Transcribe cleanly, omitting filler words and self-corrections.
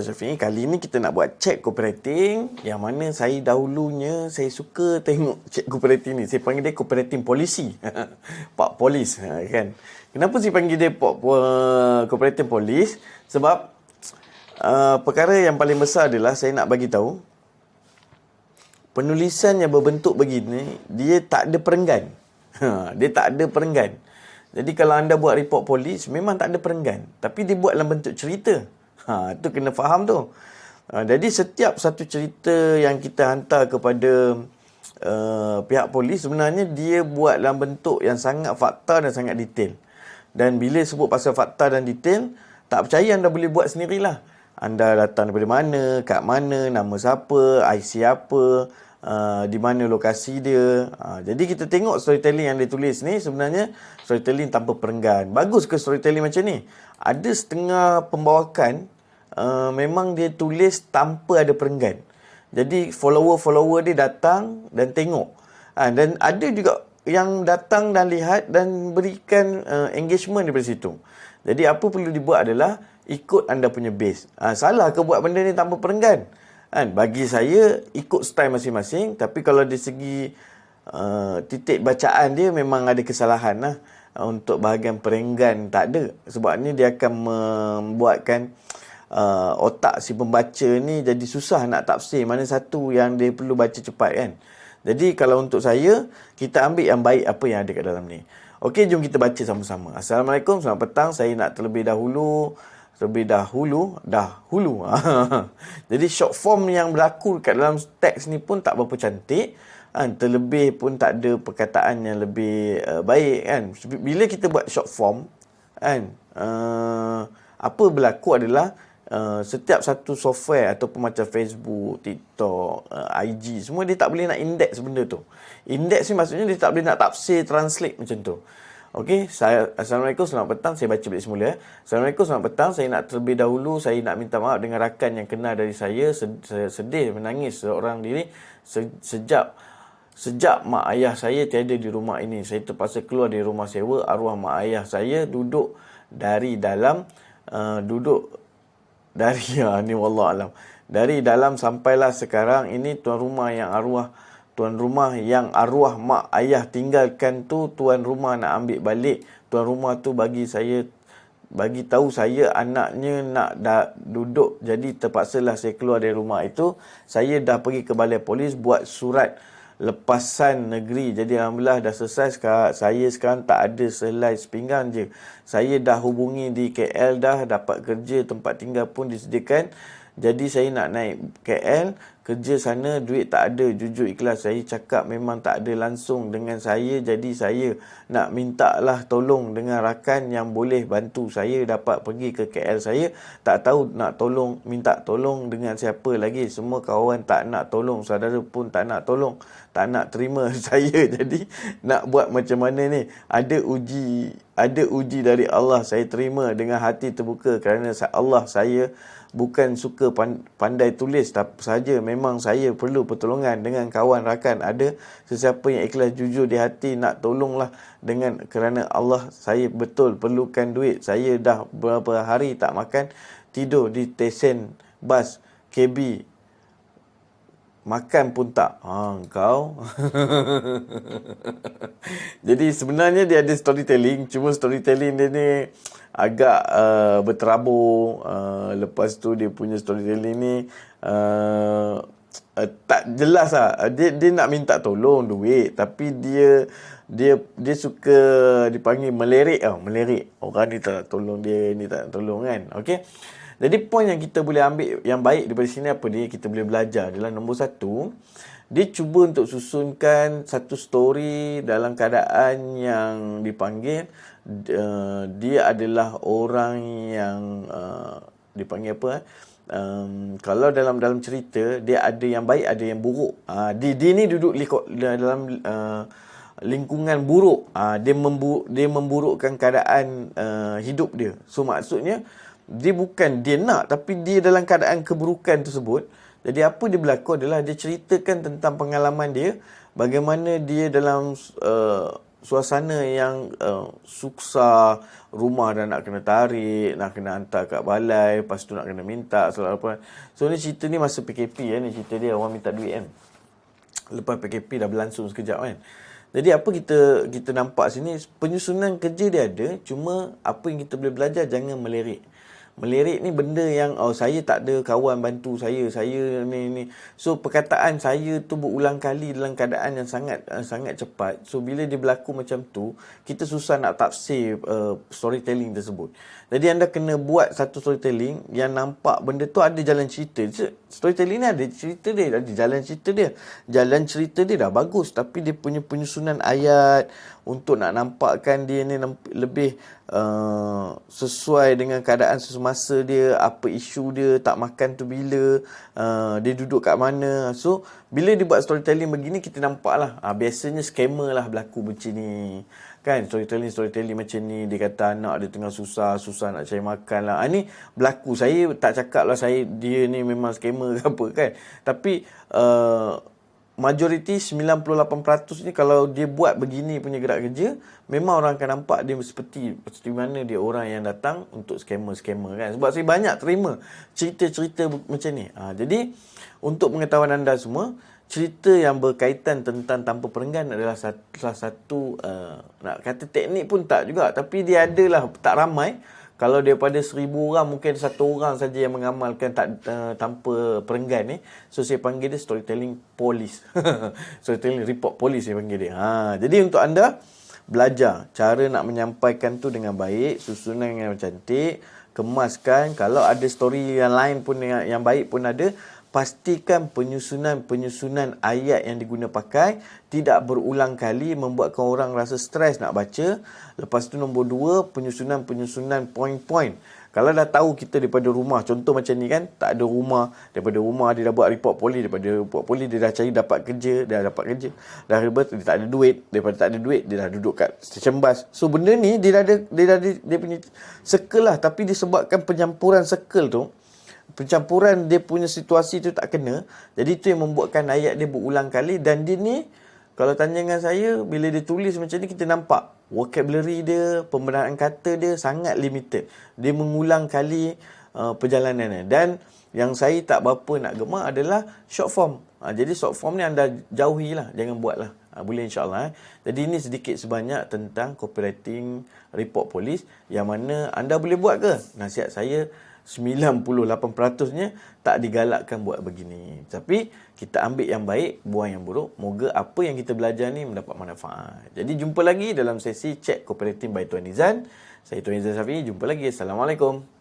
Syafiq, kali ni kita nak buat check cooperating yang mana saya dahulunya saya suka tengok check cooperating ni. Saya panggil dia cooperating polisi. Pak Polis kan. Kenapa saya panggil dia cooperating polis? Sebab perkara yang paling besar adalah saya nak bagi tahu penulisan yang berbentuk begini dia tak ada perenggan. Dia tak ada perenggan. Jadi kalau anda buat report polis memang tak ada perenggan, tapi dia buat dalam bentuk cerita. Tu kena faham tu. Jadi setiap satu cerita yang kita hantar kepada pihak polis sebenarnya dia buat dalam bentuk yang sangat fakta dan sangat detail. Dan bila sebut pasal fakta dan detail, tak percaya anda boleh buat sendirilah. Anda datang daripada mana, kat mana, nama siapa, IC apa, di mana lokasi dia. Jadi kita tengok storytelling yang dia tulis ni sebenarnya storytelling tanpa perenggan. Bagus ke storytelling macam ni? Ada setengah pembawakan memang dia tulis tanpa ada perenggan. Jadi follower-follower dia datang dan tengok. Dan ada juga yang datang dan lihat dan berikan engagement daripada situ. Jadi apa perlu dibuat adalah ikut anda punya base. Salah ke buat benda ni tanpa perenggan? Bagi saya ikut style masing-masing, tapi kalau dari segi titik bacaan dia memang ada kesalahan lah. Untuk bahagian perenggan tak ada. Sebab ni dia akan membuatkan otak si pembaca ni jadi susah nak tafsir mana satu yang dia perlu baca cepat kan. Jadi kalau untuk saya, kita ambil yang baik apa yang ada kat dalam ni. Okey, jom kita baca sama-sama. Assalamualaikum, selamat petang. Saya nak terlebih dahulu. Jadi short form yang berlaku kat dalam teks ni pun tak berapa cantik. Terlebih pun tak ada perkataan yang lebih baik kan. Bila kita buat short form kan, apa berlaku adalah setiap satu software ataupun macam Facebook, TikTok, IG, semua dia tak boleh nak index benda tu. Index ni maksudnya dia tak boleh nak tafsir, translate macam tu. Okey, Assalamualaikum, selamat petang. Saya baca balik semula. Assalamualaikum, selamat petang. Saya nak terlebih dahulu, saya nak minta maaf dengan rakan yang kenal dari saya. Sedih menangis seorang diri Sejak mak ayah saya tiada di rumah ini. Saya terpaksa keluar dari rumah sewa. Arwah mak ayah saya duduk dari dalam ni wallahualam. Dari dalam sampailah sekarang ini tuan rumah yang arwah mak ayah tinggalkan tu, tuan rumah nak ambil balik. Tuan rumah tu bagi tahu saya anaknya nak duduk, jadi terpaksalah saya keluar dari rumah itu. Saya dah pergi ke balai polis buat surat lepasan negeri. Jadi alhamdulillah dah selesai. Saya sekarang tak ada selai sepinggan je. Saya dah hubungi di KL dah, dapat kerja, tempat tinggal pun disediakan. Jadi saya nak naik KL, kerja sana, duit tak ada. Jujur ikhlas, saya cakap memang tak ada langsung dengan saya. Jadi saya nak minta lah tolong dengan rakan yang boleh bantu saya dapat pergi ke KL. Saya tak tahu nak minta tolong dengan siapa lagi. Semua kawan tak nak tolong, saudara pun tak nak tolong, tak nak terima saya. Jadi nak buat macam mana ni? Ada uji dari Allah. Saya terima dengan hati terbuka kerana Allah saya bukan suka pandai tulis saja, memang saya perlu pertolongan dengan kawan rakan. Ada sesiapa yang ikhlas jujur di hati nak tolonglah kerana Allah saya betul perlukan duit. Saya dah berapa hari tak makan, tidur di stesen bas KB, makan pun tak. Kau. Jadi sebenarnya dia ada storytelling, cuma storytelling dia ni agak berterabur. Lepas tu dia punya storytelling ni tak jelas lah. Dia nak minta tolong duit, tapi dia suka dipanggil melerik. Melerik. Orang ni tak nak tolong dia, ni tak nak tolong kan. Okey. Jadi poin yang kita boleh ambil yang baik daripada sini apa dia kita boleh belajar adalah nombor satu, dia cuba untuk susunkan satu story dalam keadaan yang dipanggil dia adalah orang yang dipanggil apa kalau dalam cerita dia ada yang baik ada yang buruk. Dia ni duduk dalam lingkungan buruk. Dia memburukkan keadaan hidup dia. So maksudnya dia bukan dia nak, tapi dia dalam keadaan keburukan tersebut. Jadi apa dia berlaku adalah dia ceritakan tentang pengalaman dia, bagaimana dia dalam suasana yang suksa, rumah dah nak kena tarik, nak kena hantar kat balai, lepas tu nak kena minta soal apa. So ni cerita ni masa PKP ni cerita dia orang minta duit kan. Lepas PKP dah berlangsung sekejap kan. Jadi apa kita nampak sini, penyusunan kerja dia ada, cuma apa yang kita boleh belajar, jangan melirik. Melirik ni benda yang saya tak ada kawan bantu saya ni. So perkataan saya tu berulang kali dalam keadaan yang sangat cepat. So bila dia berlaku macam tu, kita susah nak tafsir storytelling tersebut. Jadi anda kena buat satu storytelling yang nampak benda tu ada jalan cerita. Storytelling ni ada cerita dia, ada jalan cerita dia. Jalan cerita dia dah bagus, tapi dia punya penyusunan ayat untuk nak nampakkan dia ni lebih sesuai dengan keadaan semasa dia, apa isu dia, tak makan tu bila, dia duduk kat mana. So bila dia buat storytelling begini, kita nampak lah biasanya scammer lah berlaku macam ni kan. Storytelling macam ni, dia kata anak dia tengah susah nak cari makan lah. Ni berlaku. Saya tak cakap lah dia ni memang scammer ke apa kan, tapi majoriti 98% ni kalau dia buat begini punya gerak kerja, memang orang akan nampak dia seperti mana dia orang yang datang untuk scammer kan. Sebab saya banyak terima cerita-cerita macam ni. Jadi untuk pengetahuan anda semua, cerita yang berkaitan tentang tanpa perenggan adalah salah satu nak kata teknik pun tak juga, tapi dia adalah tak ramai. Kalau daripada 1,000 orang, mungkin satu orang saja yang mengamalkan tanpa perenggan ni. So saya panggil dia storytelling polis. Storytelling report polis saya panggil dia. Jadi untuk anda, belajar cara nak menyampaikan tu dengan baik, susunan yang cantik, kemaskan. Kalau ada story yang lain pun yang baik pun ada, pastikan penyusunan ayat yang diguna pakai tidak berulang kali membuatkan orang rasa stres nak baca. Lepas tu nombor 2, penyusunan poin-poin. Kalau dah tahu kita daripada rumah, contoh macam ni kan, tak ada rumah, daripada rumah dia dah buat report polis, daripada report polis dia dah cari dapat kerja, dia tak ada duit, daripada tak ada duit dia dah duduk kat stesen bas. So benda ni dia punya circle lah, tapi disebabkan pencampuran circle tu, pencampuran dia punya situasi tu tak kena. Jadi itu yang membuatkan ayat dia berulang kali. Dan dia ni, kalau tanya dengan saya, bila dia tulis macam ni, kita nampak vocabulary dia, pembenaan kata dia sangat limited. Dia mengulang kali perjalanannya. Dan yang saya tak berapa nak gemar adalah short form. Jadi short form ni anda jauhilah, jangan buatlah. Boleh insyaAllah. Jadi ini sedikit sebanyak tentang copywriting report polis, yang mana anda boleh buat ke? Nasihat saya, 98%-nya tak digalakkan buat begini. Tapi kita ambil yang baik, buang yang buruk. Moga apa yang kita belajar ni mendapat manfaat. Jadi jumpa lagi dalam sesi Cek Copywriting by Tuan Izan. Saya Tuan Izan Syafiee. Jumpa lagi. Assalamualaikum.